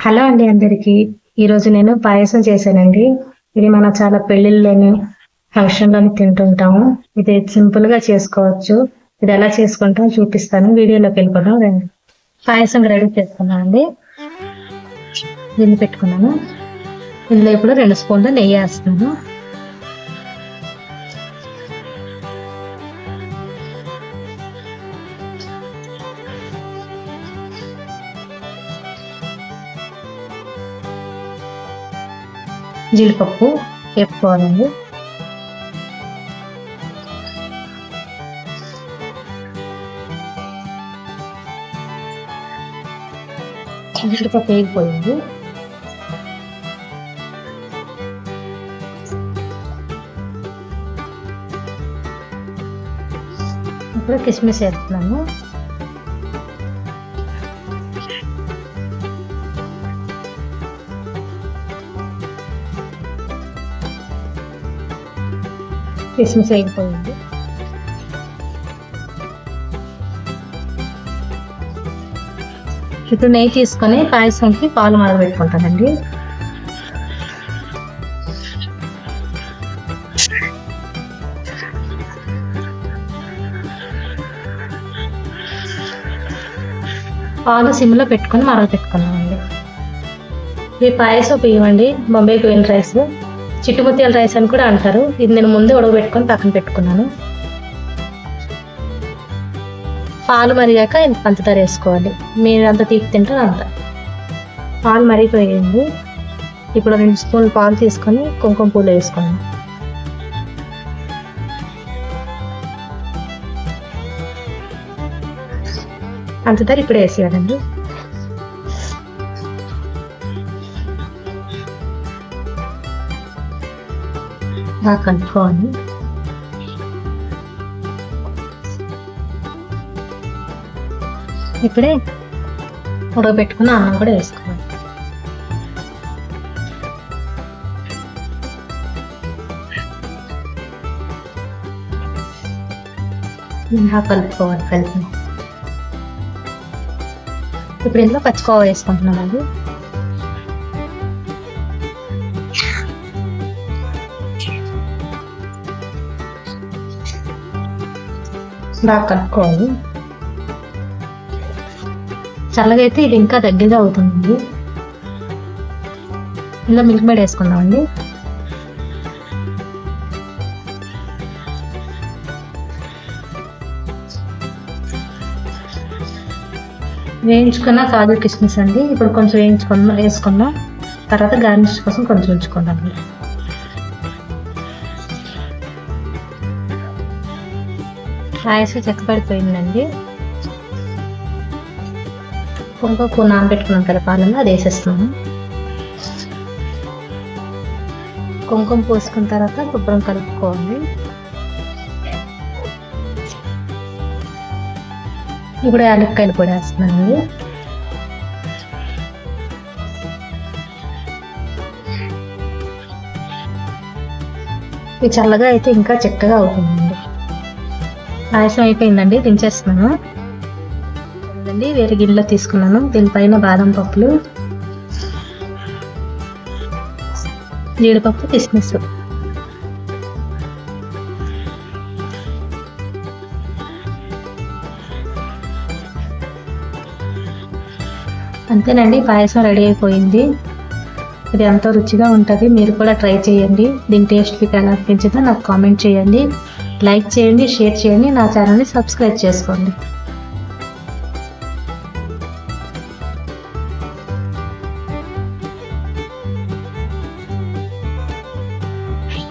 Hello అండి అందరికీ. ఈరోజు నేను పాయసం చేశానండి. ఇది మన చాలా పెళ్ళిళ్ళలోని ఫంక్షన్లోని తింటుంటాము. ఇది సింపుల్గా చేసుకోవచ్చు. ఇది ఎలా చేసుకుంటాం చూపిస్తాను. వీడియోలోకి వెళ్ళిపోదాం రండి. పాయసం రెడీ చేసుకున్నాను అండి. దీన్ని పెట్టుకున్నాను. ఇందులో ఇప్పుడు 2 స్పూన్లు నెయ్యి వేస్తున్నాను. జీడిపప్పు వేపుకోవాలండి. జీడిపప్పు వేగిపోయింది. ఇప్పుడు కిస్మిస్ వేస్తున్నాను. కిస్మిస్ వేగిపోయింది. ఇప్పుడు నెయ్యి తీసుకొని పాయసంకి పాలు మరగబెట్టుకుంటానండి. పాలు సిమ్లో పెట్టుకొని మరగబెట్టుకున్నామండి. ఈ పాయసం బియ్యం అండి, బొంబాయి గ్రీన్ రైస్, చిట్టుముత్యాల రైస్ అని కూడా అంటారు. ఇది నేను ముందే ఉడకబెట్టుకొని పక్కన పెట్టుకున్నాను. పాలు మరిగాక పంచదార వేసుకోవాలి. మీరు అంత తీపి తింటారు అంత. పాలు మరిగిపోయింది. ఇప్పుడు 2 స్పూన్లు పాలు తీసుకొని కుంకుమ పూలు వేసుకోండి. పంచదార ఇప్పుడు వేసేయాలండి. బాగా కలుపుకోవాలి. ఇప్పుడే ఉడకబెట్టుకున్న అన్నం కూడా వేసుకోవాలి. బాగా కలుపుకోవాలి. ఇప్పుడు ఇందులో పచ్చికోవ వేసుకుంటున్నామండి. బాగా కలుపుకోవాలి. చల్లగా అయితే ఇది ఇంకా దగ్గరగా అవుతుంది. ఇలా మిల్క్ మేడ్ వేసుకుందామండి. వేయించుకున్న కాజు కిస్మిస్ అండి. ఇప్పుడు కొంచెం వేసుకున్నాం. తర్వాత గార్నిష్ కోసం కొంచెం ఉంచుకుందాం. పాయసం చెక్కపడిపోయిందండి. కుంకుమ నానబెట్టుకున్నాం కదా పాలలో, అది వేసేస్తున్నాము. కుంకుమ పోసుకున్న తర్వాత శుభ్రం కలుపుకోవాలి. ఇప్పుడు యాలక్కాయలు పొడి వేస్తున్నానండి. ఇది చల్లగా అయితే ఇంకా చక్కగా అవుతుందండి. పాయసం అయిపోయిందండి, దించేస్తున్నాను. వేరే గిన్నెలో తీసుకున్నాను. దీనిపైన బాదం పప్పులు, జీడిపప్పు, కిస్మిస్, అంతేనండి. పాయసం రెడీ అయిపోయింది. ఇది ఎంతో రుచిగా ఉంటుంది. మీరు కూడా ట్రై చేయండి. దీని టేస్ట్ మీకు ఎలా అనిపించిందో నాకు కామెంట్ చేయండి. లైక్ చేయండి, షేర్ చేయండి. నా ఛానల్ని సబ్స్క్రైబ్ చేసుకోండి.